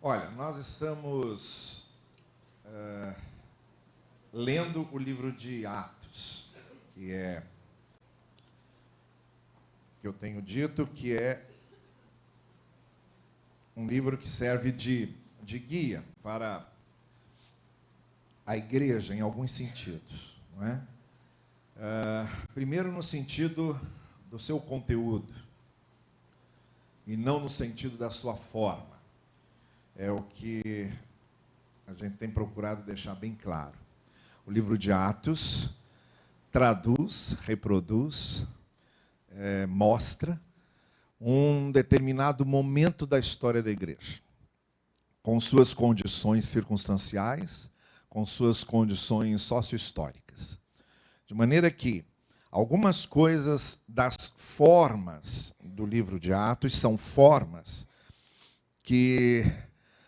Olha, nós estamos lendo o livro de Atos, que eu tenho dito que é um livro que serve de guia para a igreja em alguns sentidos, não é? Primeiro no sentido do seu conteúdo e não no sentido da sua forma. É o que a gente tem procurado deixar bem claro. O livro de Atos traduz, reproduz, mostra um determinado momento da história da igreja, com suas condições circunstanciais, com suas condições socio-históricas. De maneira que algumas coisas das formas do livro de Atos são formas que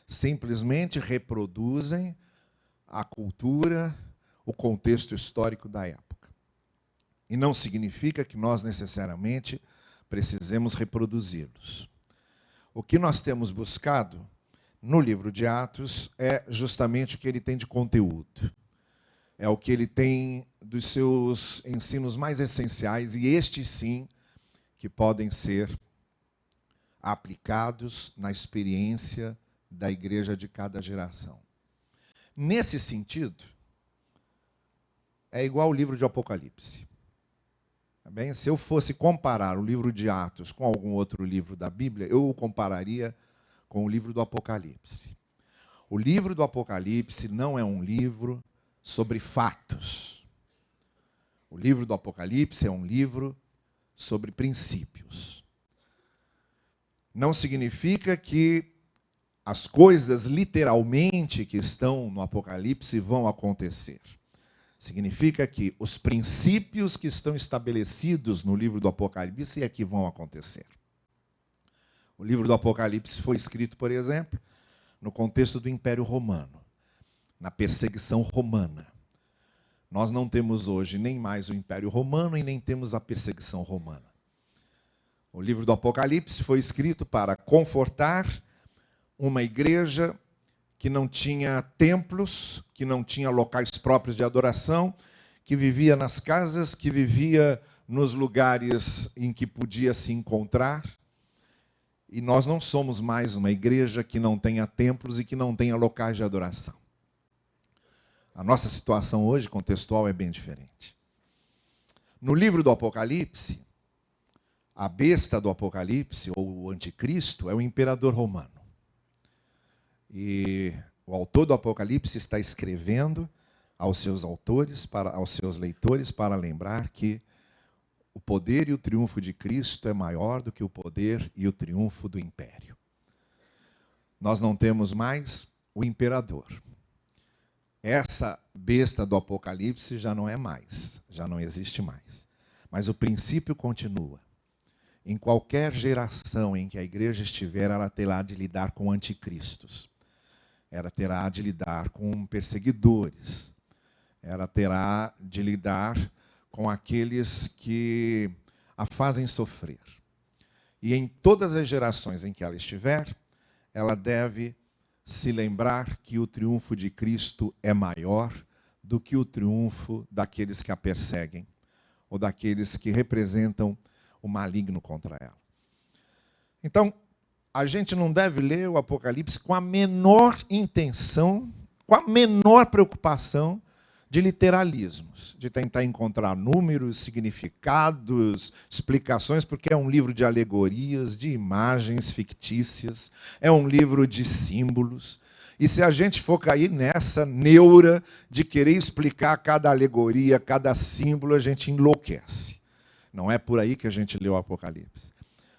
simplesmente reproduzem a cultura, o contexto histórico da época. E não significa que nós necessariamente precisemos reproduzi-los. O que nós temos buscado no livro de Atos é justamente o que ele tem de conteúdo. É o que ele tem dos seus ensinos mais essenciais, e estes sim, que podem ser aplicados na experiência da igreja de cada geração. Nesse sentido, é igual ao livro de Apocalipse. Tá bem? Se eu fosse comparar o livro de Atos com algum outro livro da Bíblia, eu o compararia com o livro do Apocalipse. O livro do Apocalipse não é um livro sobre fatos. O livro do Apocalipse é um livro sobre princípios. Não significa que as coisas literalmente que estão no Apocalipse vão acontecer. Significa que os princípios que estão estabelecidos no livro do Apocalipse é que vão acontecer. O livro do Apocalipse foi escrito, por exemplo, no contexto do Império Romano, na perseguição romana. Nós não temos hoje nem mais o Império Romano e nem temos a perseguição romana. O livro do Apocalipse foi escrito para confortar uma igreja que não tinha templos, que não tinha locais próprios de adoração, que vivia nas casas, que vivia nos lugares em que podia se encontrar. E nós não somos mais uma igreja que não tenha templos e que não tenha locais de adoração. A nossa situação hoje, contextual, é bem diferente. No livro do Apocalipse, a besta do Apocalipse, ou o anticristo, é o imperador romano. E o autor do Apocalipse está escrevendo aos seus autores, aos seus leitores, para lembrar que o poder e o triunfo de Cristo é maior do que o poder e o triunfo do império. Nós não temos mais o imperador. Essa besta do Apocalipse já não é mais, já não existe mais. Mas o princípio continua. Em qualquer geração em que a igreja estiver, ela terá de lidar com anticristos. Ela terá de lidar com perseguidores. Ela terá de lidar com aqueles que a fazem sofrer. E em todas as gerações em que ela estiver, ela deve se lembrar que o triunfo de Cristo é maior do que o triunfo daqueles que a perseguem, ou daqueles que representam o maligno contra ela. Então, a gente não deve ler o Apocalipse com a menor intenção, com a menor preocupação de literalismos, de tentar encontrar números, significados, explicações, porque é um livro de alegorias, de imagens fictícias, é um livro de símbolos. E se a gente for cair nessa neura de querer explicar cada alegoria, cada símbolo, a gente enlouquece. Não é por aí que a gente lê o Apocalipse.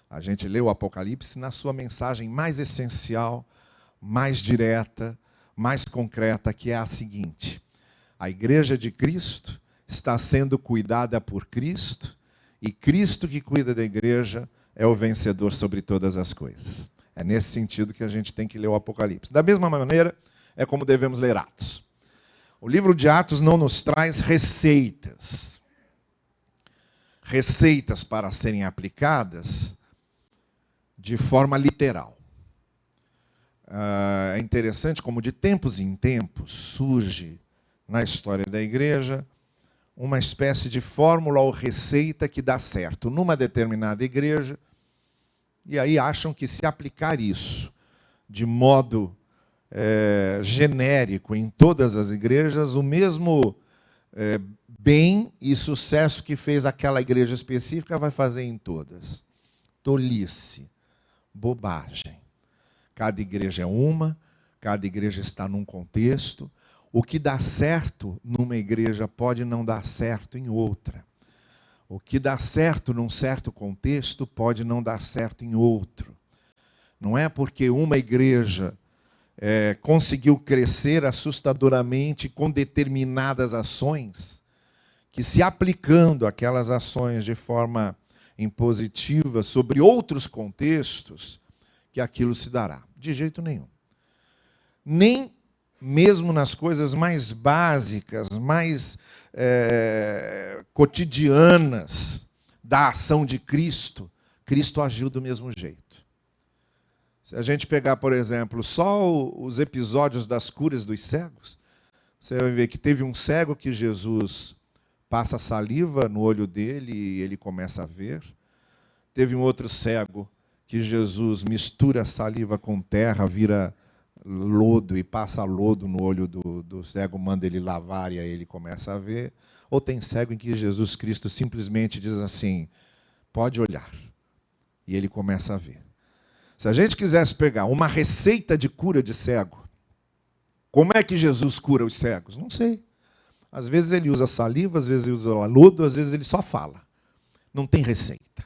A gente lê o Apocalipse na sua mensagem mais essencial, mais direta, mais concreta, que é a seguinte: a igreja de Cristo está sendo cuidada por Cristo, e Cristo que cuida da igreja é o vencedor sobre todas as coisas. É nesse sentido que a gente tem que ler o Apocalipse. Da mesma maneira, é como devemos ler Atos. O livro de Atos não nos traz receitas para serem aplicadas de forma literal. é interessante como de tempos em tempos surge na história da igreja uma espécie de fórmula ou receita que dá certo numa determinada igreja, e aí acham que se aplicar isso de modo genérico em todas as igrejas, o mesmo bem e sucesso que fez aquela igreja específica vai fazer em todas. Tolice, bobagem. Cada igreja é uma, cada igreja está num contexto. O que dá certo numa igreja pode não dar certo em outra. O que dá certo num certo contexto pode não dar certo em outro. Não é porque uma igreja conseguiu crescer assustadoramente com determinadas ações, que se aplicando aquelas ações de forma impositiva sobre outros contextos, que aquilo se dará. De jeito nenhum. Nem mesmo nas coisas mais básicas, mais cotidianas da ação de Cristo, Cristo agiu do mesmo jeito. Se a gente pegar, por exemplo, só os episódios das curas dos cegos, você vai ver que teve um cego que Jesus passa saliva no olho dele e ele começa a ver. Teve um outro cego que Jesus mistura saliva com terra, vira lodo e passa lodo no olho do cego, manda ele lavar e aí ele começa a ver. Ou tem cego em que Jesus Cristo simplesmente diz assim, pode olhar, e ele começa a ver. Se a gente quisesse pegar uma receita de cura de cego, como é que Jesus cura os cegos? Não sei. Às vezes ele usa saliva, às vezes ele usa lodo, às vezes ele só fala. Não tem receita.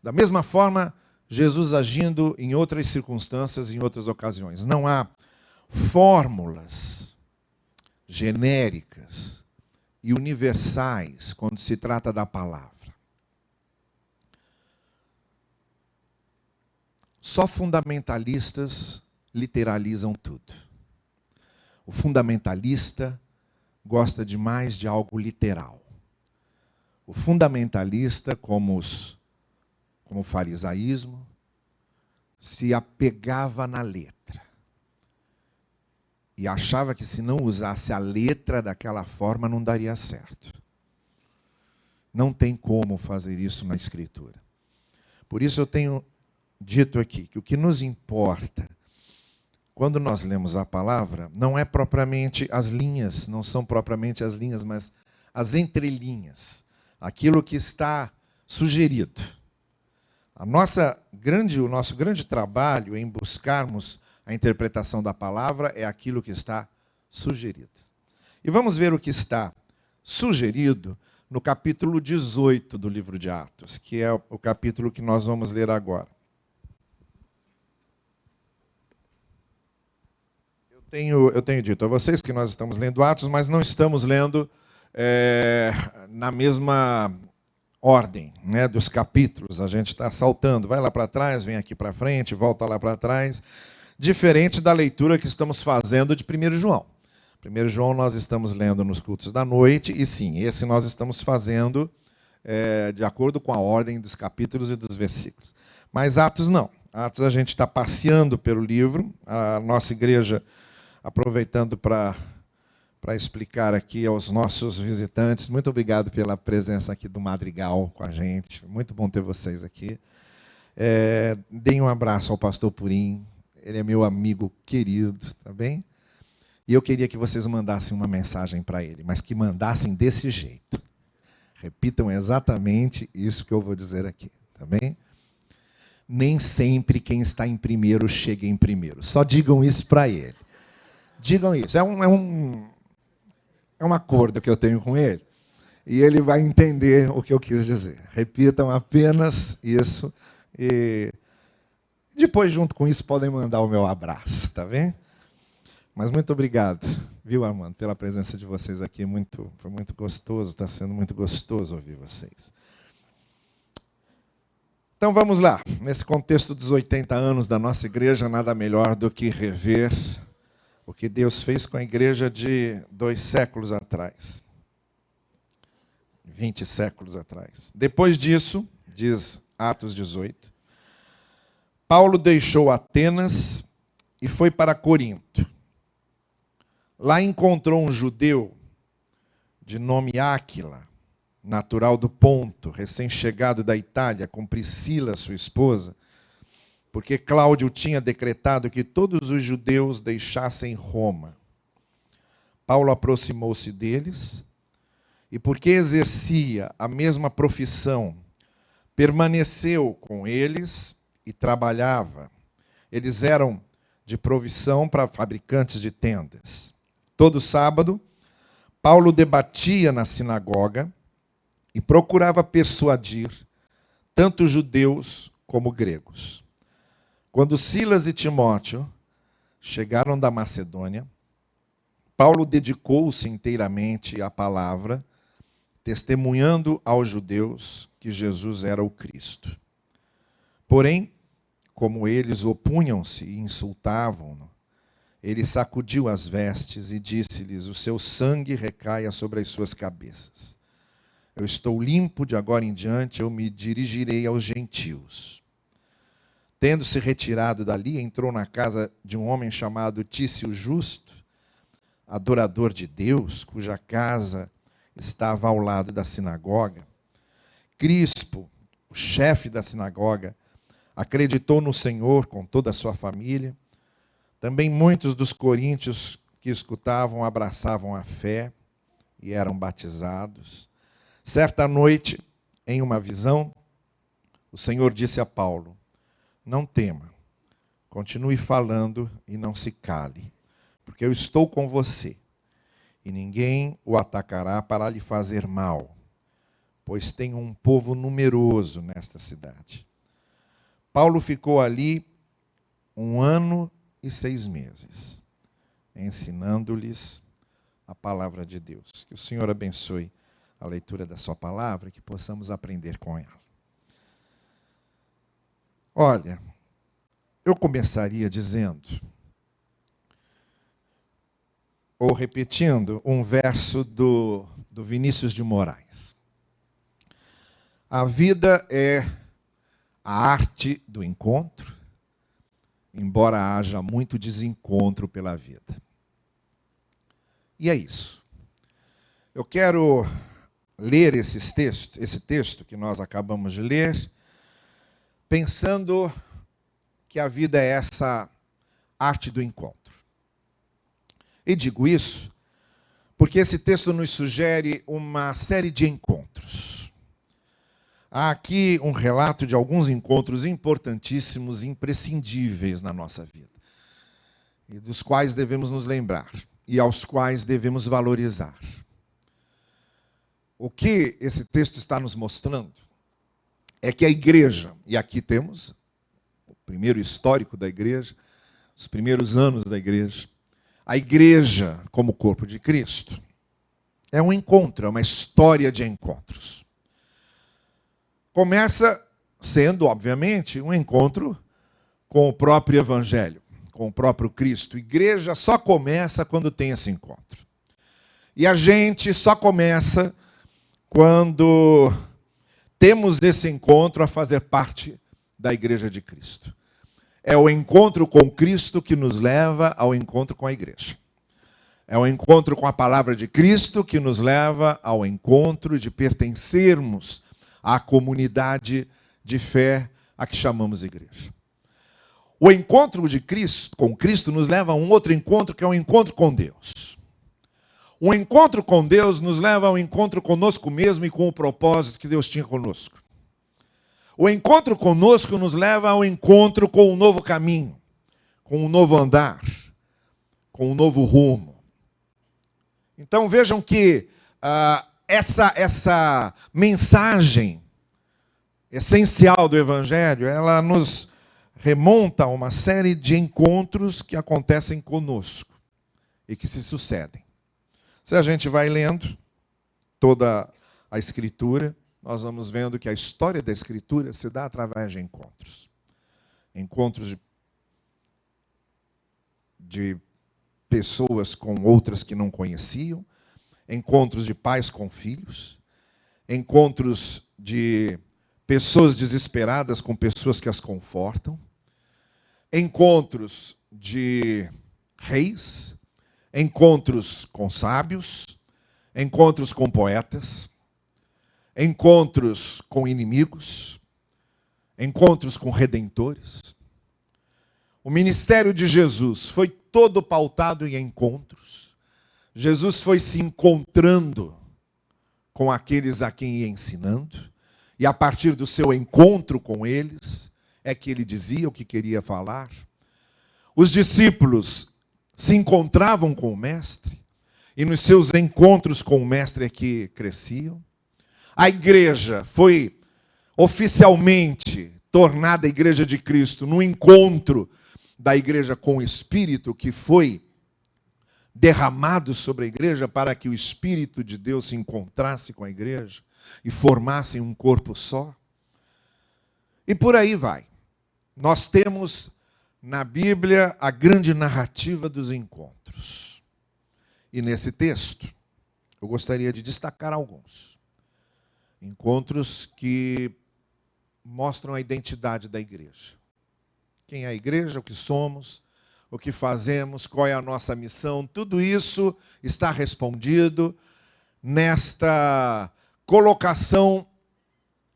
Da mesma forma, Jesus agindo em outras circunstâncias, em outras ocasiões. Não há fórmulas genéricas e universais quando se trata da palavra. Só fundamentalistas literalizam tudo. O fundamentalista gosta demais de algo literal. O fundamentalista, como o farisaísmo, se apegava na letra. E achava que se não usasse a letra daquela forma, não daria certo. Não tem como fazer isso na Escritura. Por isso eu tenho dito aqui que o que nos importa, quando nós lemos a palavra, não é propriamente as linhas, não são propriamente as linhas, mas as entrelinhas. Aquilo que está sugerido. O nosso grande trabalho em buscarmos a interpretação da palavra é aquilo que está sugerido. E vamos ver o que está sugerido no capítulo 18 do livro de Atos, que é o capítulo que nós vamos ler agora. Eu tenho dito a vocês que nós estamos lendo Atos, mas não estamos lendo na mesma ordem, né, dos capítulos. A gente está saltando, vai lá para trás, vem aqui para frente, volta lá para trás. Diferente da leitura que estamos fazendo de 1 João. 1 João nós estamos lendo nos cultos da noite, e sim, esse nós estamos fazendo de acordo com a ordem dos capítulos e dos versículos. Mas Atos não. Atos a gente está passeando pelo livro, a nossa igreja, aproveitando para explicar aqui aos nossos visitantes, muito obrigado pela presença aqui do Madrigal com a gente, muito bom ter vocês aqui. Deem um abraço ao pastor Purim, ele é meu amigo querido, tá bem? E eu queria que vocês mandassem uma mensagem para ele, mas que mandassem desse jeito. Repitam exatamente isso que eu vou dizer aqui, tá bem? Nem sempre quem está em primeiro chega em primeiro. Só digam isso para ele. Digam isso. É um acordo que eu tenho com ele. E ele vai entender o que eu quis dizer. Repitam apenas isso. E depois, junto com isso, podem mandar o meu abraço, tá bem? Mas muito obrigado, viu, Armando, pela presença de vocês aqui. Foi muito gostoso, está sendo muito gostoso ouvir vocês. Então vamos lá. Nesse contexto dos 80 anos da nossa igreja, nada melhor do que rever o que Deus fez com a igreja de 2 séculos atrás. 20 séculos atrás. Depois disso, diz Atos 18, Paulo deixou Atenas e foi para Corinto. Lá encontrou um judeu de nome Áquila, natural do Ponto, recém-chegado da Itália, com Priscila, sua esposa, porque Cláudio tinha decretado que todos os judeus deixassem Roma. Paulo aproximou-se deles e, porque exercia a mesma profissão, permaneceu com eles e trabalhava. Eles eram de provisão para fabricantes de tendas. Todo sábado, Paulo debatia na sinagoga e procurava persuadir tanto judeus como gregos. Quando Silas e Timóteo chegaram da Macedônia, Paulo dedicou-se inteiramente à palavra, testemunhando aos judeus que Jesus era o Cristo. Porém, como eles opunham-se e insultavam-no, ele sacudiu as vestes e disse-lhes: o seu sangue recaia sobre as suas cabeças. Eu estou limpo, de agora em diante eu me dirigirei aos gentios. Tendo-se retirado dali, entrou na casa de um homem chamado Tício Justo, adorador de Deus, cuja casa estava ao lado da sinagoga. Crispo, o chefe da sinagoga, acreditou no Senhor com toda a sua família. Também muitos dos coríntios que escutavam abraçavam a fé e eram batizados. Certa noite, em uma visão, o Senhor disse a Paulo: não tema, continue falando e não se cale, porque eu estou com você, e ninguém o atacará para lhe fazer mal, pois tem um povo numeroso nesta cidade. Paulo ficou ali 1 ano e 6 meses, ensinando-lhes a palavra de Deus. Que o Senhor abençoe a leitura da sua palavra e que possamos aprender com ela. Olha, eu começaria dizendo, ou repetindo, um verso do Vinícius de Moraes. A vida é a arte do encontro, embora haja muito desencontro pela vida. E é isso. Eu quero ler esse texto que nós acabamos de ler, pensando que a vida é essa arte do encontro. E digo isso porque esse texto nos sugere uma série de encontros. Há aqui um relato de alguns encontros importantíssimos, imprescindíveis na nossa vida, e dos quais devemos nos lembrar, e aos quais devemos valorizar. O que esse texto está nos mostrando é que a igreja, e aqui temos o primeiro histórico da igreja, os primeiros anos da igreja, a igreja como corpo de Cristo, é um encontro, é uma história de encontros. Começa sendo, obviamente, um encontro com o próprio Evangelho, com o próprio Cristo. A igreja só começa quando tem esse encontro. E a gente só começa quando temos esse encontro a fazer parte da igreja de Cristo. É o encontro com Cristo que nos leva ao encontro com a igreja. É o encontro com a palavra de Cristo que nos leva ao encontro de pertencermos à comunidade de fé a que chamamos igreja. O encontro de Cristo, com Cristo, nos leva a um outro encontro, que é o encontro com Deus. O encontro com Deus nos leva ao encontro conosco mesmo e com o propósito que Deus tinha conosco. O encontro conosco nos leva ao encontro com um novo caminho, com um novo andar, com um novo rumo. Então vejam que essa mensagem essencial do Evangelho, ela nos remonta a uma série de encontros que acontecem conosco e que se sucedem. Se a gente vai lendo toda a Escritura, nós vamos vendo que a história da Escritura se dá através de encontros. Encontros de pessoas com outras que não conheciam, encontros de pais com filhos, encontros de pessoas desesperadas com pessoas que as confortam, encontros de reis, encontros com sábios, encontros com poetas, encontros com inimigos, encontros com redentores. O ministério de Jesus foi todo pautado em encontros. Jesus foi se encontrando com aqueles a quem ia ensinando, e a partir do seu encontro com eles, é que ele dizia o que queria falar. Os discípulos se encontravam com o Mestre, e nos seus encontros com o Mestre é que cresciam. A igreja foi oficialmente tornada a Igreja de Cristo no encontro da igreja com o Espírito, que foi derramado sobre a igreja para que o Espírito de Deus se encontrasse com a igreja e formassem um corpo só. E por aí vai. Nós temos na Bíblia a grande narrativa dos encontros. E nesse texto, eu gostaria de destacar alguns. Encontros que mostram a identidade da igreja. Quem é a igreja, o que somos, o que fazemos, qual é a nossa missão, tudo isso está respondido nesta colocação,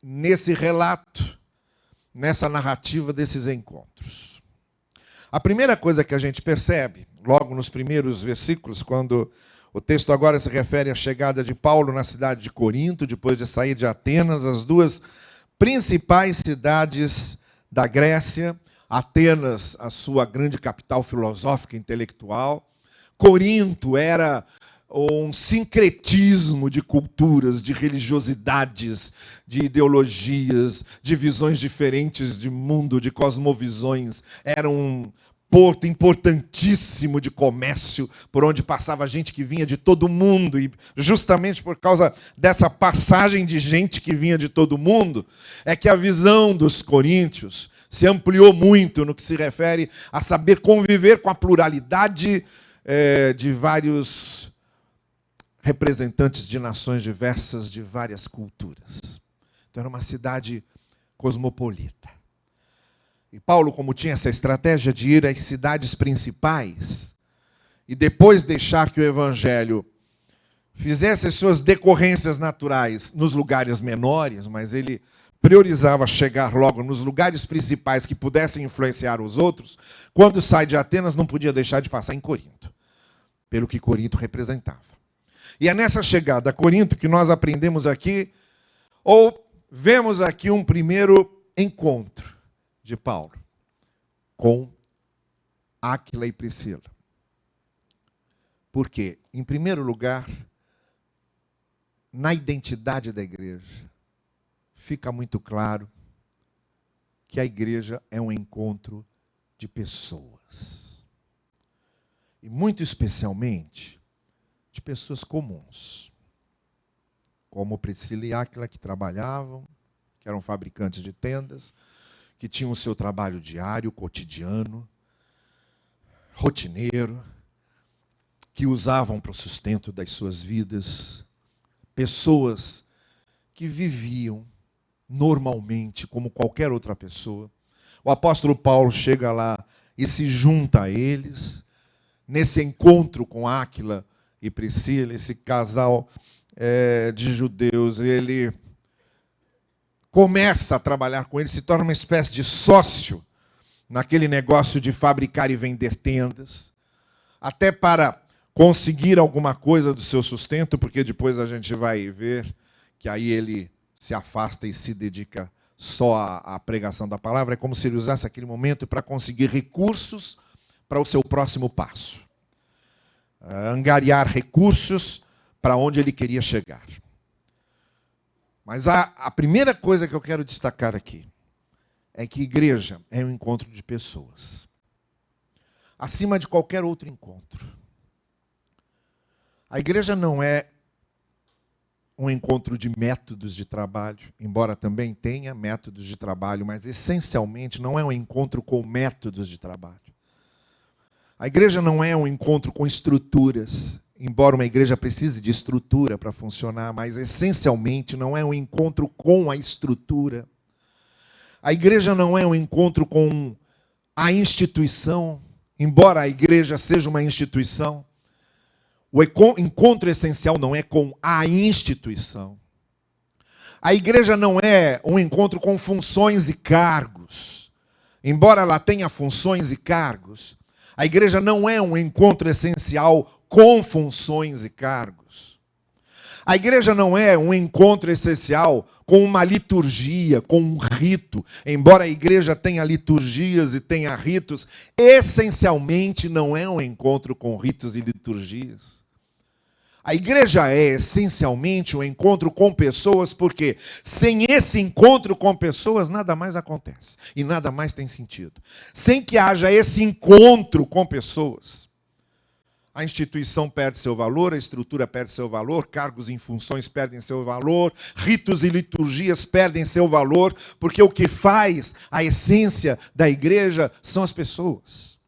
nesse relato, nessa narrativa desses encontros. A primeira coisa que a gente percebe, logo nos primeiros versículos, quando o texto agora se refere à chegada de Paulo na cidade de Corinto, depois de sair de Atenas, as duas principais cidades da Grécia, Atenas, a sua grande capital filosófica e intelectual. Corinto era um sincretismo de culturas, de religiosidades, de ideologias, de visões diferentes de mundo, de cosmovisões. Era um porto importantíssimo de comércio, por onde passava gente que vinha de todo mundo. E justamente por causa dessa passagem de gente que vinha de todo mundo, é que a visão dos coríntios se ampliou muito no que se refere a saber conviver com a pluralidade de vários representantes de nações diversas, de várias culturas. Então era uma cidade cosmopolita. E Paulo, como tinha essa estratégia de ir às cidades principais e depois deixar que o evangelho fizesse as suas decorrências naturais nos lugares menores, mas ele priorizava chegar logo nos lugares principais que pudessem influenciar os outros, quando sai de Atenas não podia deixar de passar em Corinto, pelo que Corinto representava. E é nessa chegada a Corinto que nós aprendemos aqui, ou vemos aqui um primeiro encontro de Paulo com Áquila e Priscila. Por quê? Em primeiro lugar, na identidade da igreja, fica muito claro que a igreja é um encontro de pessoas. E muito especialmente de pessoas comuns. Como Priscila e Áquila, que trabalhavam, que eram fabricantes de tendas, que tinham o seu trabalho diário, cotidiano, rotineiro, que usavam para o sustento das suas vidas. Pessoas que viviam normalmente, como qualquer outra pessoa. O apóstolo Paulo chega lá e se junta a eles, nesse encontro com Áquila e Priscila, esse casal de judeus. Ele começa a trabalhar com eles, se torna uma espécie de sócio naquele negócio de fabricar e vender tendas, até para conseguir alguma coisa do seu sustento, porque depois a gente vai ver que aí ele se afasta e se dedica só à pregação da palavra. É como se ele usasse aquele momento para conseguir recursos para o seu próximo passo. Angariar recursos para onde ele queria chegar. Mas a primeira coisa que eu quero destacar aqui é que igreja é um encontro de pessoas. Acima de qualquer outro encontro. A igreja não é um encontro de métodos de trabalho, embora também tenha métodos de trabalho, mas essencialmente não é um encontro com métodos de trabalho. A igreja não é um encontro com estruturas, embora uma igreja precise de estrutura para funcionar, mas essencialmente não é um encontro com a estrutura. A igreja não é um encontro com a instituição, embora a igreja seja uma instituição, o encontro essencial não é com a instituição. A igreja não é um encontro com funções e cargos. Embora ela tenha funções e cargos, a igreja não é um encontro essencial com funções e cargos. A igreja não é um encontro essencial com uma liturgia, com um rito. Embora a igreja tenha liturgias e tenha ritos, essencialmente não é um encontro com ritos e liturgias. A igreja é essencialmente um encontro com pessoas, porque sem esse encontro com pessoas, nada mais acontece e nada mais tem sentido. Sem que haja esse encontro com pessoas, a instituição perde seu valor, a estrutura perde seu valor, cargos e funções perdem seu valor, ritos e liturgias perdem seu valor, porque o que faz a essência da igreja são as pessoas.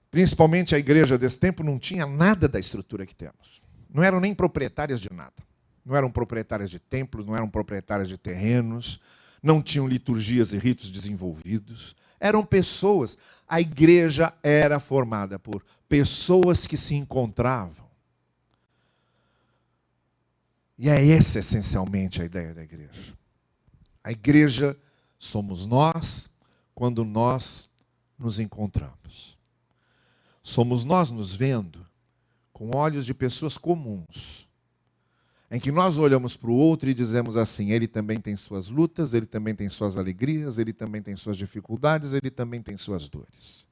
Principalmente a igreja desse tempo não tinha nada da estrutura que temos. Não eram nem proprietárias de nada. Não eram proprietárias de templos, não eram proprietárias de terrenos, não tinham liturgias e ritos desenvolvidos. Eram pessoas. A igreja era formada por pessoas que se encontravam. E é essa essencialmente a ideia da igreja. A igreja somos nós quando nós nos encontramos. Somos nós nos vendo com olhos de pessoas comuns, em que nós olhamos para o outro e dizemos assim: ele também tem suas lutas, ele também tem suas alegrias, ele também tem suas dificuldades, ele também tem suas dores.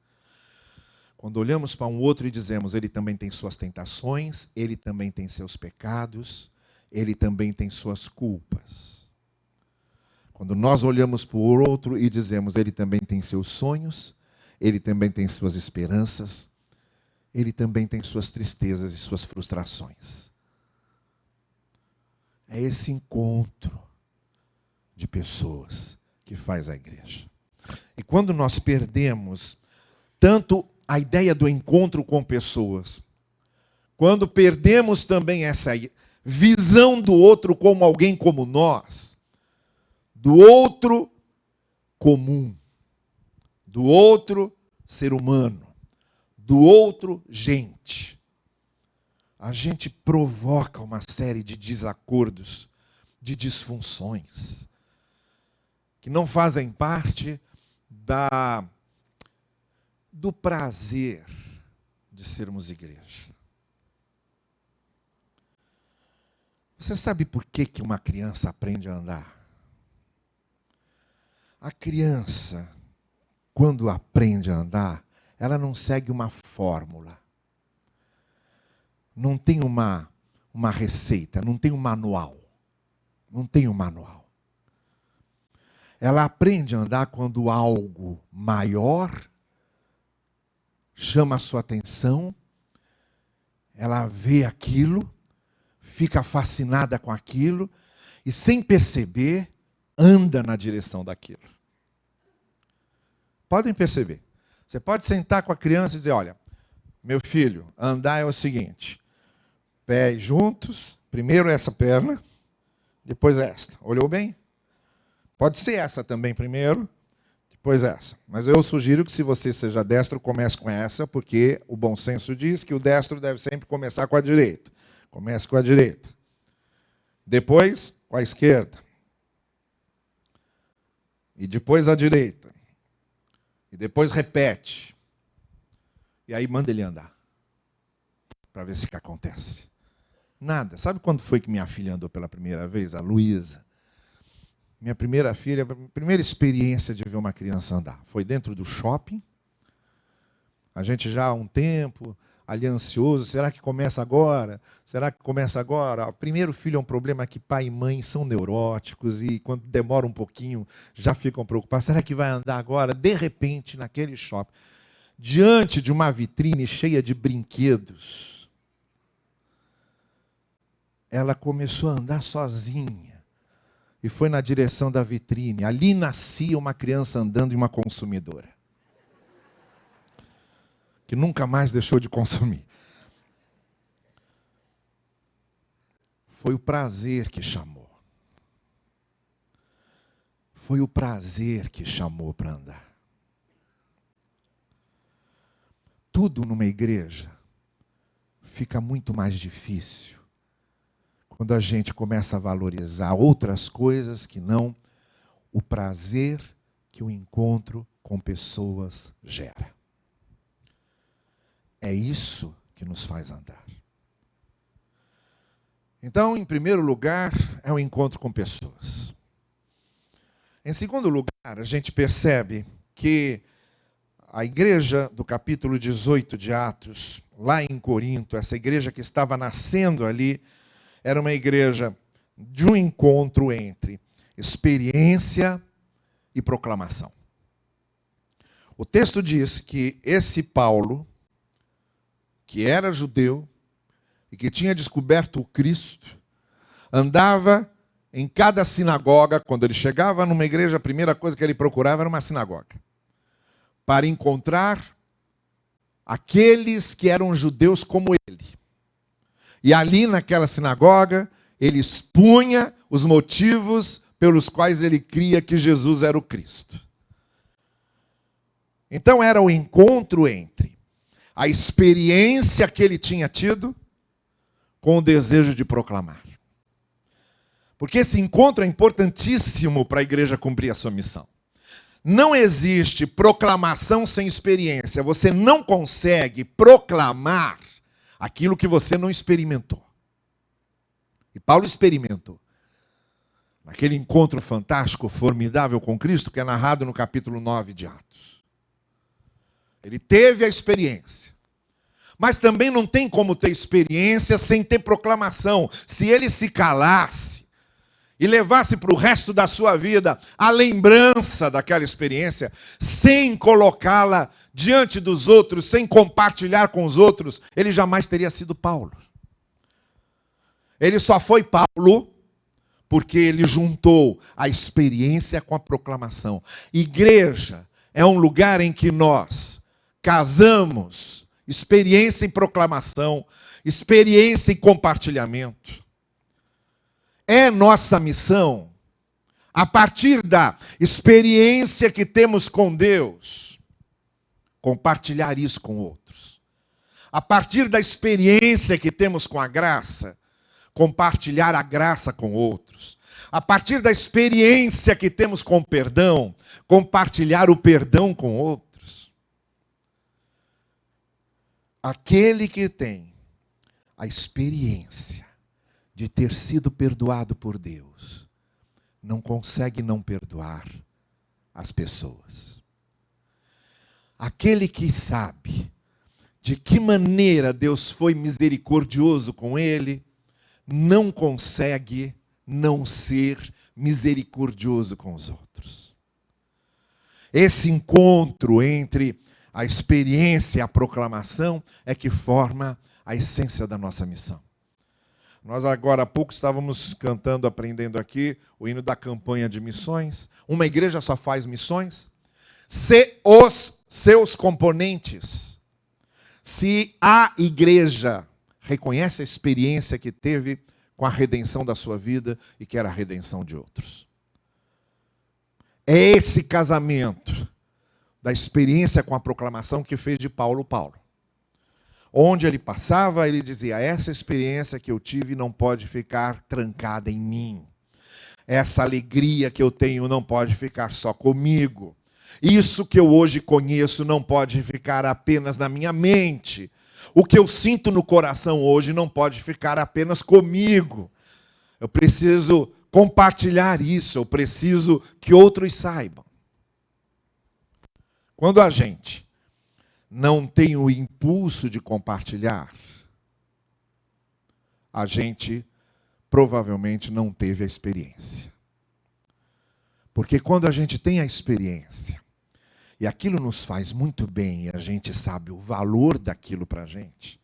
Quando olhamos para um outro e dizemos: ele também tem suas tentações, ele também tem seus pecados, ele também tem suas culpas. Quando nós olhamos para o outro e dizemos: ele também tem seus sonhos, ele também tem suas esperanças, ele também tem suas tristezas e suas frustrações. É esse encontro de pessoas que faz a igreja. E quando nós perdemos tanto a ideia do encontro com pessoas, quando perdemos também essa visão do outro como alguém como nós, do outro comum, do outro ser humano, do outro gente, a gente provoca uma série de desacordos, de disfunções, que não fazem parte do prazer de sermos igreja. Você sabe por que uma criança aprende a andar? A criança, quando aprende a andar, ela não segue uma fórmula. Não tem uma receita, não tem um manual. Não tem um manual. Ela aprende a andar quando algo maior chama a sua atenção, ela vê aquilo, fica fascinada com aquilo e, sem perceber, anda na direção daquilo. Podem perceber. Você pode sentar com a criança e dizer: olha, meu filho, andar é o seguinte: pés juntos, primeiro essa perna, depois esta. Olhou bem? Pode ser essa também primeiro, depois essa. Mas eu sugiro que, se você seja destro, comece com essa, porque o bom senso diz que o destro deve sempre começar com a direita. Comece com a direita. Depois, com a esquerda. E depois a direita. E depois repete. E aí manda ele andar. Para ver se que acontece. Nada. Sabe quando foi que minha filha andou pela primeira vez? A Luísa. Minha primeira filha, a primeira experiência de ver uma criança andar. Foi dentro do shopping. A gente já há um tempo ali ansioso. Será que começa agora? Será que começa agora? O primeiro filho é um problema que pai e mãe são neuróticos e quando demora um pouquinho já ficam preocupados. Será que vai andar agora? De repente, naquele shopping, diante de uma vitrine cheia de brinquedos, ela começou a andar sozinha e foi na direção da vitrine. Ali nascia uma criança andando e uma consumidora, que nunca mais deixou de consumir. Foi o prazer que chamou. Foi o prazer que chamou para andar. tudo numa igreja fica muito mais difícil quando a gente começa a valorizar outras coisas que não o prazer que o encontro com pessoas gera. É isso que nos faz andar. Então, em primeiro lugar, é o encontro com pessoas. Em segundo lugar, a gente percebe que a igreja do capítulo 18 de Atos, lá em Corinto, essa igreja que estava nascendo ali, era uma igreja de um encontro entre experiência e proclamação. O texto diz que esse Paulo, que era judeu e que tinha descoberto o Cristo, andava em cada sinagoga. Quando ele chegava numa igreja, a primeira coisa que ele procurava era uma sinagoga, para encontrar aqueles que eram judeus como ele. E ali naquela sinagoga, ele expunha os motivos pelos quais ele cria que Jesus era o Cristo. Então era o encontro entre a experiência que ele tinha tido com o desejo de proclamar. Porque esse encontro é importantíssimo para a igreja cumprir a sua missão. Não existe proclamação sem experiência. Você não consegue proclamar aquilo que você não experimentou. E Paulo experimentou. Naquele encontro fantástico, formidável com Cristo, que é narrado no capítulo 9 de Atos. Ele teve a experiência. Mas também não tem como ter experiência sem ter proclamação. Se ele se calasse e levasse para o resto da sua vida a lembrança daquela experiência, sem colocá-la diante dos outros, sem compartilhar com os outros, ele jamais teria sido Paulo. Ele só foi Paulo porque ele juntou a experiência com a proclamação. Igreja é um lugar em que nós casamos experiência em proclamação, experiência em compartilhamento. É nossa missão, a partir da experiência que temos com Deus, compartilhar isso com outros. A partir da experiência que temos com a graça, compartilhar a graça com outros. A partir da experiência que temos com o perdão, compartilhar o perdão com outros. Aquele que tem a experiência de ter sido perdoado por Deus, não consegue não perdoar as pessoas. Aquele que sabe de que maneira Deus foi misericordioso com ele, não consegue não ser misericordioso com os outros. Esse encontro entre a experiência e a proclamação é que forma a essência da nossa missão. Nós agora há pouco estávamos cantando, aprendendo aqui, o hino da campanha de missões. Uma igreja só faz missões se os seus componentes, se a igreja reconhece a experiência que teve com a redenção da sua vida e que era a redenção de outros. É esse casamento da experiência com a proclamação que fez de Paulo Paulo. Onde ele passava, ele dizia: essa experiência que eu tive não pode ficar trancada em mim. Essa alegria que eu tenho não pode ficar só comigo. Isso que eu hoje conheço não pode ficar apenas na minha mente. O que eu sinto no coração hoje não pode ficar apenas comigo. Eu preciso compartilhar isso, eu preciso que outros saibam. Quando a gente não tem o impulso de compartilhar, a gente provavelmente não teve a experiência. Porque quando a gente tem a experiência, e aquilo nos faz muito bem, e a gente sabe o valor daquilo para a gente,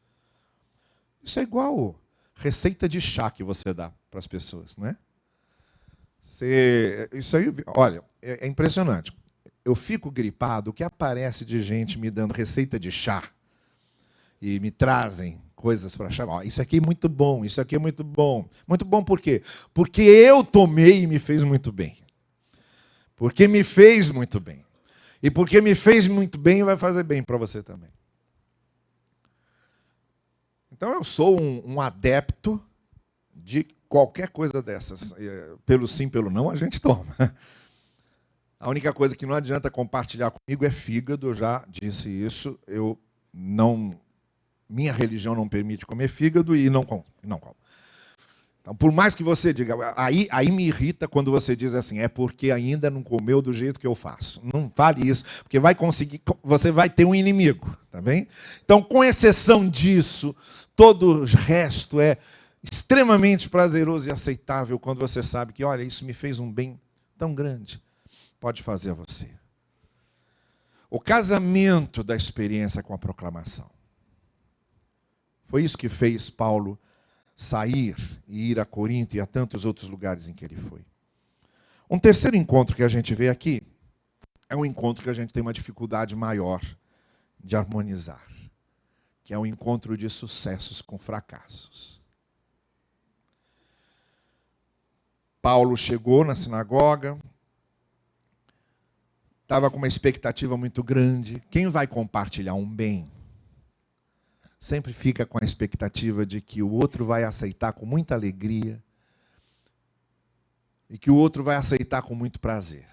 isso é igual receita de chá que você dá para as pessoas, né? Isso aí, olha, é impressionante. Eu fico gripado, o que aparece de gente me dando receita de chá, e me trazem coisas para chá. Ó, isso aqui é muito bom, isso aqui é muito bom. Muito bom por quê? Porque eu tomei e me fez muito bem. Porque me fez muito bem. E porque me fez muito bem, vai fazer bem para você também. Então eu sou um adepto de qualquer coisa dessas. Pelo sim, pelo não, a gente toma. A única coisa que não adianta compartilhar comigo é fígado, eu já disse isso. Minha religião não permite comer fígado e não como. Então, por mais que você diga, aí me irrita quando você diz assim, é porque ainda não comeu do jeito que eu faço. Não fale isso, porque você vai ter um inimigo, tá bem? Então, com exceção disso, todo o resto é extremamente prazeroso e aceitável quando você sabe que, olha, isso me fez um bem tão grande. Pode fazer a você. O casamento da experiência com a proclamação. Foi isso que fez Paulo sair e ir a Corinto e a tantos outros lugares em que ele foi. Um terceiro encontro que a gente vê aqui é um encontro que a gente tem uma dificuldade maior de harmonizar, que é o encontro de sucessos com fracassos. Paulo chegou na sinagoga, estava com uma expectativa muito grande. Quem vai compartilhar um bem sempre fica com a expectativa de que o outro vai aceitar com muita alegria e que o outro vai aceitar com muito prazer.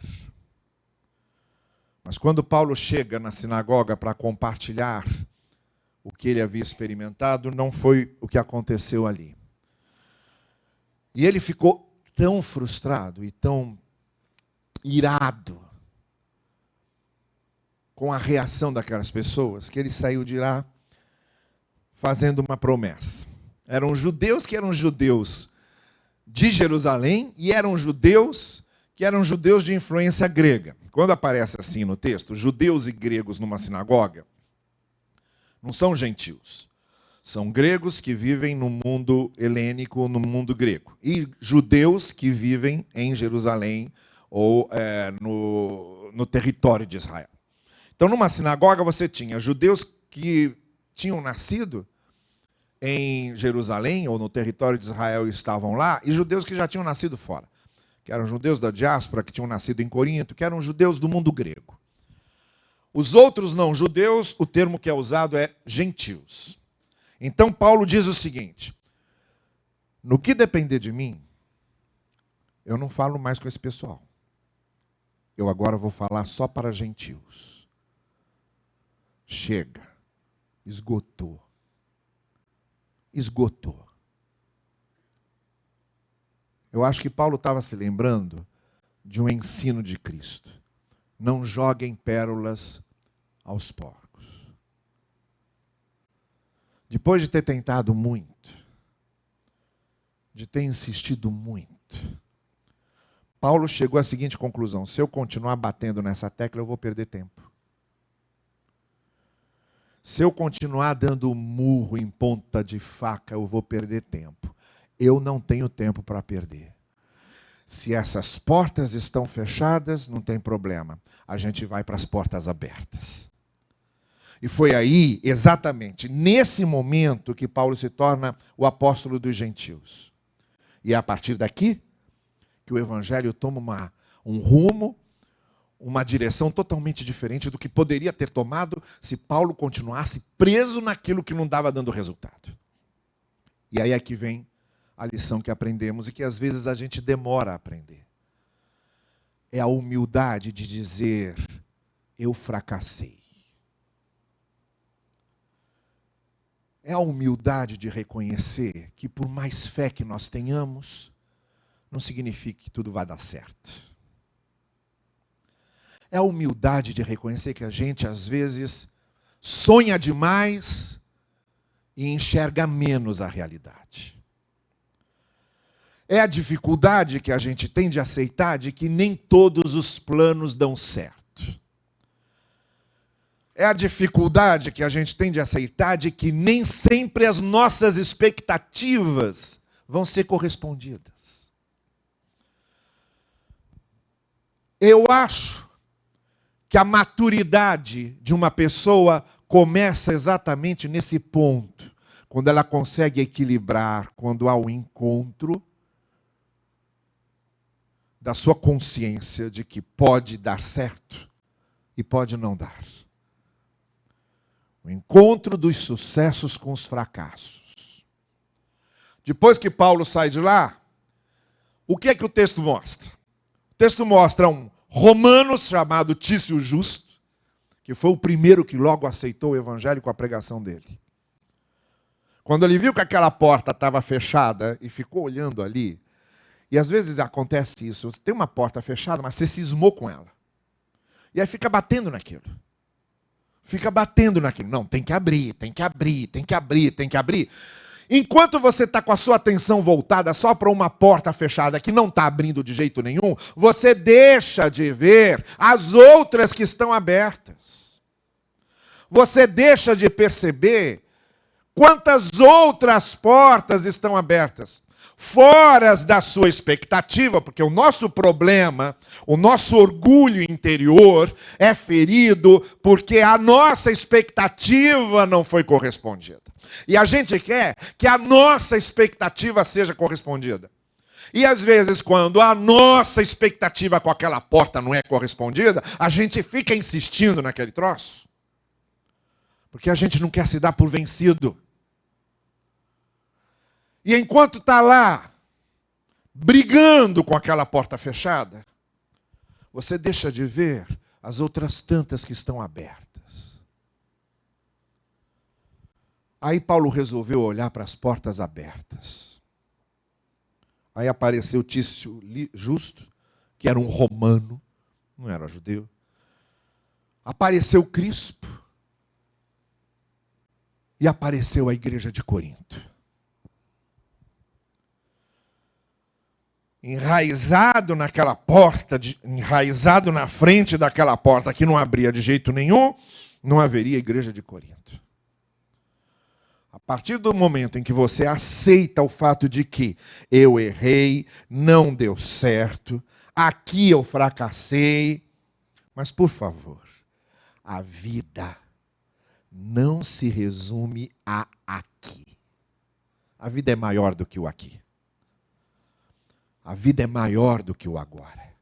Mas quando Paulo chega na sinagoga para compartilhar o que ele havia experimentado, não foi o que aconteceu ali. E ele ficou tão frustrado e tão irado com a reação daquelas pessoas, que ele saiu de lá fazendo uma promessa. Eram judeus que eram judeus de Jerusalém e eram judeus que eram judeus de influência grega. Quando aparece assim no texto, judeus e gregos numa sinagoga, não são gentios. São gregos que vivem no mundo helênico, no mundo grego. E judeus que vivem em Jerusalém ou no território de Israel. Então, numa sinagoga, você tinha judeus que tinham nascido em Jerusalém ou no território de Israel e estavam lá, e judeus que já tinham nascido fora, que eram judeus da diáspora, que tinham nascido em Corinto, que eram judeus do mundo grego. Os outros não judeus, o termo que é usado é gentios. Então, Paulo diz o seguinte: no que depender de mim, eu não falo mais com esse pessoal. Eu agora vou falar só para gentios. Chega. Esgotou. Eu acho que Paulo estava se lembrando de um ensino de Cristo. Não joguem pérolas aos porcos. Depois de ter tentado muito, de ter insistido muito, Paulo chegou à seguinte conclusão: se eu continuar batendo nessa tecla, eu vou perder tempo. Se eu continuar dando murro em ponta de faca, eu vou perder tempo. Eu não tenho tempo para perder. Se essas portas estão fechadas, não tem problema. A gente vai para as portas abertas. E foi aí, exatamente, nesse momento, que Paulo se torna o apóstolo dos gentios. E é a partir daqui que o evangelho toma um rumo, uma direção totalmente diferente do que poderia ter tomado se Paulo continuasse preso naquilo que não estava dando resultado. E aí é que vem a lição que aprendemos e que às vezes a gente demora a aprender. É a humildade de dizer: eu fracassei. É a humildade de reconhecer que por mais fé que nós tenhamos, não significa que tudo vai dar certo. É a humildade de reconhecer que a gente, às vezes, sonha demais e enxerga menos a realidade. É a dificuldade que a gente tem de aceitar de que nem todos os planos dão certo. É a dificuldade que a gente tem de aceitar de que nem sempre as nossas expectativas vão ser correspondidas. Eu acho que a maturidade de uma pessoa começa exatamente nesse ponto, quando ela consegue equilibrar, quando há o encontro da sua consciência de que pode dar certo e pode não dar. O encontro dos sucessos com os fracassos. Depois que Paulo sai de lá, o que é que o texto mostra? O texto mostra um romano chamado Tício Justo, que foi o primeiro que logo aceitou o evangelho com a pregação dele. Quando ele viu que aquela porta estava fechada e ficou olhando ali, e às vezes acontece isso, tem uma porta fechada, mas você cismou com ela. E aí fica batendo naquilo. Fica batendo naquilo. Não, tem que abrir, tem que abrir, tem que abrir, tem que abrir. Enquanto você está com a sua atenção voltada só para uma porta fechada que não está abrindo de jeito nenhum, você deixa de ver as outras que estão abertas. Você deixa de perceber quantas outras portas estão abertas, fora da sua expectativa, porque o nosso problema, o nosso orgulho interior é ferido porque a nossa expectativa não foi correspondida. E a gente quer que a nossa expectativa seja correspondida. E às vezes, quando a nossa expectativa com aquela porta não é correspondida, a gente fica insistindo naquele troço. Porque a gente não quer se dar por vencido. E enquanto está lá, brigando com aquela porta fechada, você deixa de ver as outras tantas que estão abertas. Aí Paulo resolveu olhar para as portas abertas. Aí apareceu Tício Justo, que era um romano, não era judeu. Apareceu Crispo. E apareceu a igreja de Corinto. Enraizado naquela porta, enraizado na frente daquela porta que não abria de jeito nenhum, não haveria igreja de Corinto. A partir do momento em que você aceita o fato de que eu errei, não deu certo, aqui eu fracassei, mas por favor, a vida não se resume a aqui. A vida é maior do que o aqui. A vida é maior do que o agora.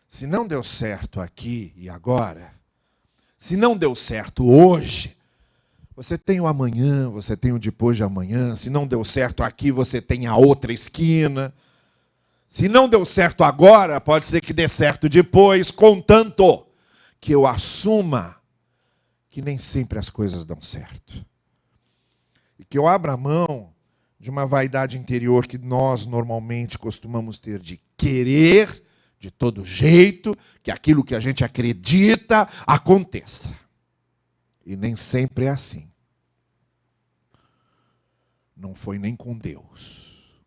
Se não deu certo aqui e agora, se não deu certo hoje, você tem o amanhã, você tem o depois de amanhã. Se não deu certo aqui, você tem a outra esquina. Se não deu certo agora, pode ser que dê certo depois, contanto que eu assuma que nem sempre as coisas dão certo. E que eu abra mão de uma vaidade interior que nós normalmente costumamos ter de querer, de todo jeito, que aquilo que a gente acredita aconteça. E nem sempre é assim. Não foi nem com Deus.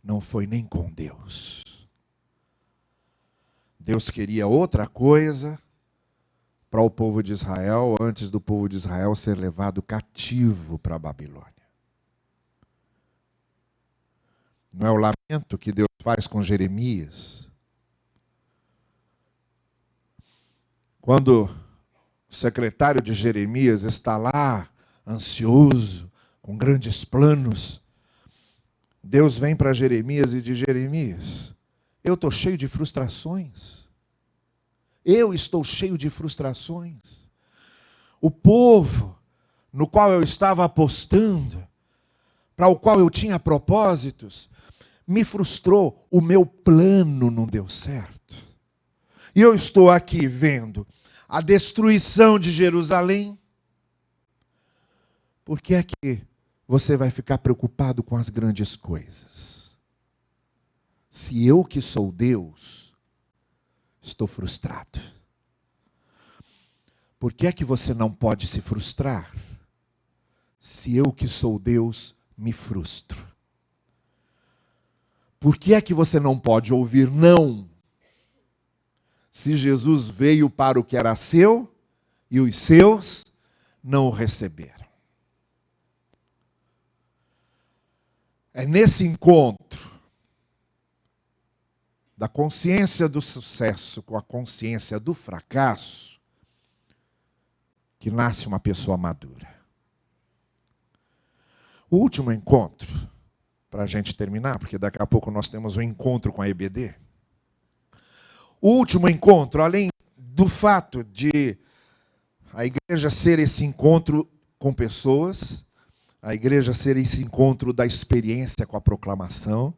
Não foi nem com Deus. Deus queria outra coisa para o povo de Israel, antes do povo de Israel ser levado cativo para a Babilônia. Não é o lamento que Deus faz com Jeremias? Quando o secretário de Jeremias está lá, ansioso, com grandes planos, Deus vem para Jeremias e diz: Jeremias, eu estou cheio de frustrações. Eu estou cheio de frustrações. O povo no qual eu estava apostando, para o qual eu tinha propósitos, me frustrou. O meu plano não deu certo. E eu estou aqui vendo a destruição de Jerusalém. Por que é que você vai ficar preocupado com as grandes coisas? Se eu que sou Deus, estou frustrado. Por que é que você não pode se frustrar? Se eu que sou Deus, me frustro. Por que é que você não pode ouvir não? Se Jesus veio para o que era seu e os seus não o receberam. É nesse encontro da consciência do sucesso com a consciência do fracasso que nasce uma pessoa madura. O último encontro, para a gente terminar, porque daqui a pouco nós temos um encontro com a EBD. O último encontro, além do fato de a igreja ser esse encontro com pessoas, A igreja ser esse encontro da experiência com a proclamação.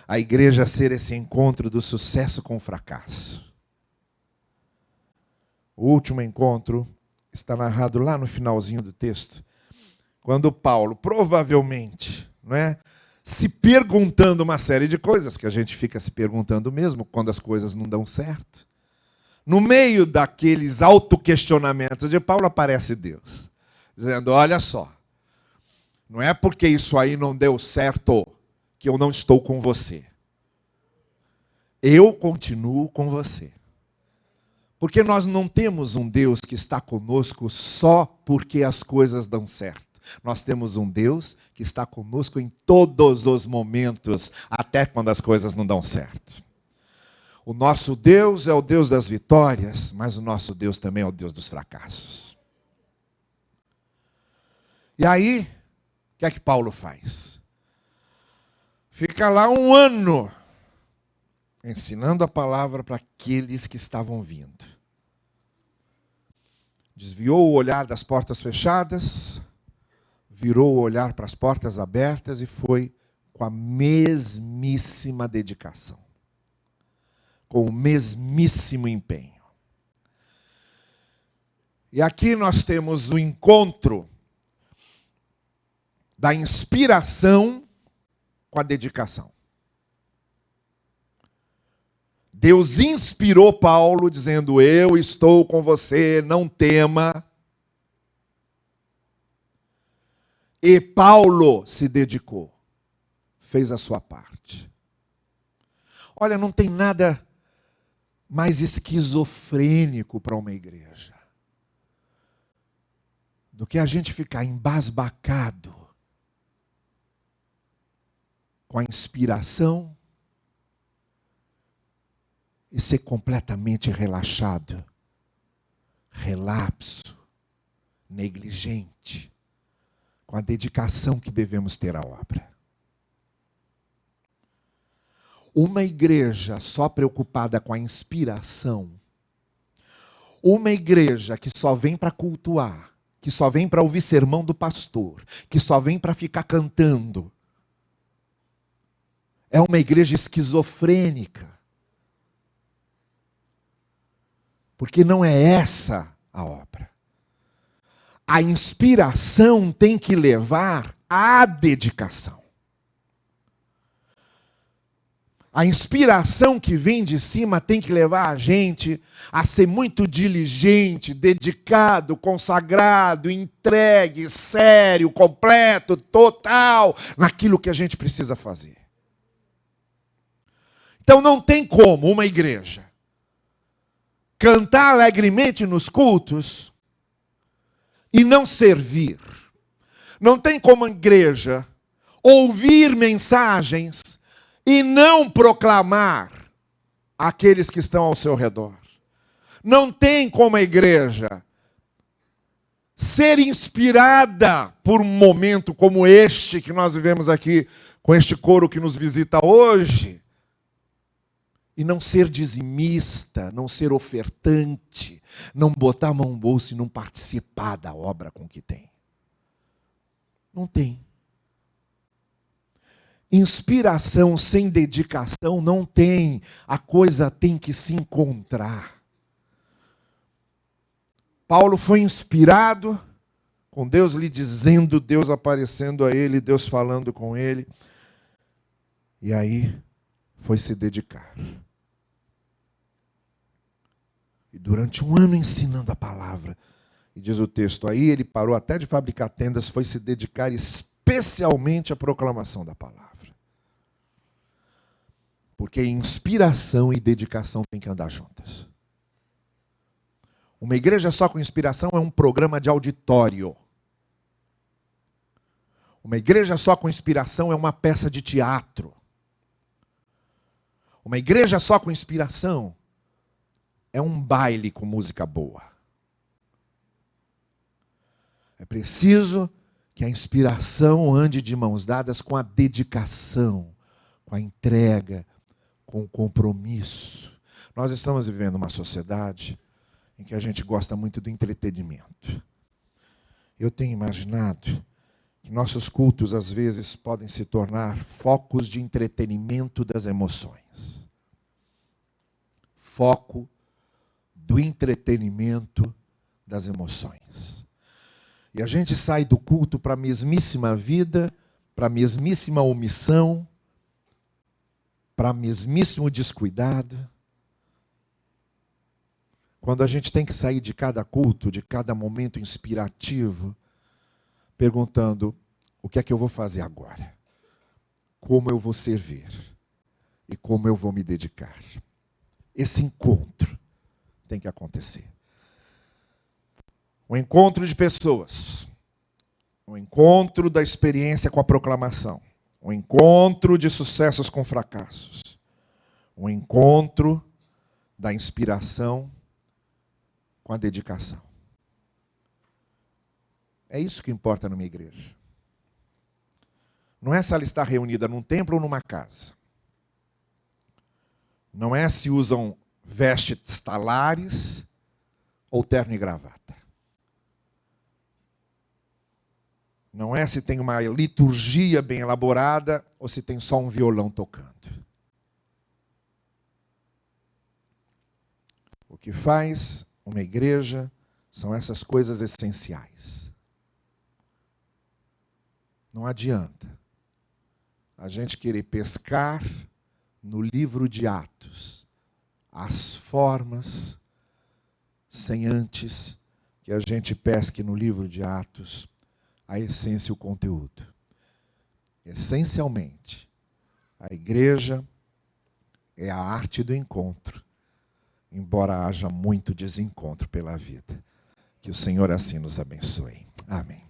A igreja ser esse encontro do sucesso com o fracasso. O último encontro está narrado lá no finalzinho do texto, quando Paulo, provavelmente, não é, se perguntando uma série de coisas, que a gente fica se perguntando mesmo quando as coisas não dão certo. No meio daqueles autoquestionamentos de Paulo aparece Deus, dizendo, olha só, não é porque isso aí não deu certo que eu não estou com você. Eu continuo com você. Porque nós não temos um Deus que está conosco só porque as coisas dão certo. Nós temos um Deus que está conosco em todos os momentos, até quando as coisas não dão certo. O nosso Deus é o Deus das vitórias, mas o nosso Deus também é o Deus dos fracassos. E aí, o que é que Paulo faz? Fica lá um ano ensinando a palavra para aqueles que estavam vindo. Desviou o olhar das portas fechadas, virou o olhar para as portas abertas e foi com a mesmíssima dedicação, com o mesmíssimo empenho. E aqui nós temos o encontro da inspiração com a dedicação. Deus inspirou Paulo dizendo, eu estou com você, não tema. E Paulo se dedicou, fez a sua parte. Olha, não tem nada mais esquizofrênico para uma igreja do que a gente ficar embasbacado com a inspiração e ser completamente relaxado, relapso, negligente, com a dedicação que devemos ter à obra. Uma igreja só preocupada com a inspiração, uma igreja que só vem para cultuar, que só vem para ouvir sermão do pastor, que só vem para ficar cantando, é uma igreja esquizofrênica. Porque não é essa a obra. A inspiração tem que levar à dedicação. A inspiração que vem de cima tem que levar a gente a ser muito diligente, dedicado, consagrado, entregue, sério, completo, total, naquilo que a gente precisa fazer. Então não tem como uma igreja cantar alegremente nos cultos e não servir. Não tem como a igreja ouvir mensagens e não proclamar aqueles que estão ao seu redor. Não tem como a igreja ser inspirada por um momento como este que nós vivemos aqui, com este coro que nos visita hoje, e não ser dizimista, não ser ofertante, não botar a mão no bolso e não participar da obra com que tem. Não tem. Inspiração sem dedicação não tem. A coisa tem que se encontrar. Paulo foi inspirado, com Deus lhe dizendo, Deus aparecendo a ele, Deus falando com ele. E aí foi se dedicar. E durante um ano ensinando a palavra. E diz o texto aí, ele parou até de fabricar tendas, foi se dedicar especialmente à proclamação da palavra. Porque inspiração e dedicação têm que andar juntas. Uma igreja só com inspiração é um programa de auditório. Uma igreja só com inspiração é uma peça de teatro. Uma igreja só com inspiração é um baile com música boa. É preciso que a inspiração ande de mãos dadas com a dedicação, com a entrega, com o compromisso. Nós estamos vivendo uma sociedade em que a gente gosta muito do entretenimento. Eu tenho imaginado que nossos cultos às vezes podem se tornar focos de entretenimento das emoções. Foco do entretenimento das emoções. E a gente sai do culto para a mesmíssima vida, para a mesmíssima omissão, para o mesmíssimo descuidado. Quando a gente tem que sair de cada culto, de cada momento inspirativo, perguntando: o que é que eu vou fazer agora? Como eu vou servir? E como eu vou me dedicar? Esse encontro tem que acontecer. Um encontro de pessoas. Um encontro da experiência com a proclamação. Um encontro de sucessos com fracassos. Um encontro da inspiração com a dedicação. É isso que importa numa igreja. Não é se ela está reunida num templo ou numa casa. Não é se usam vestes talares ou terno e gravata. Não é se tem uma liturgia bem elaborada ou se tem só um violão tocando. O que faz uma igreja são essas coisas essenciais. Não adianta a gente querer pescar no livro de Atos as formas, sem antes que a gente pesque no livro de Atos a essência e o conteúdo. Essencialmente, a igreja é a arte do encontro, embora haja muito desencontro pela vida. Que o Senhor assim nos abençoe. Amém.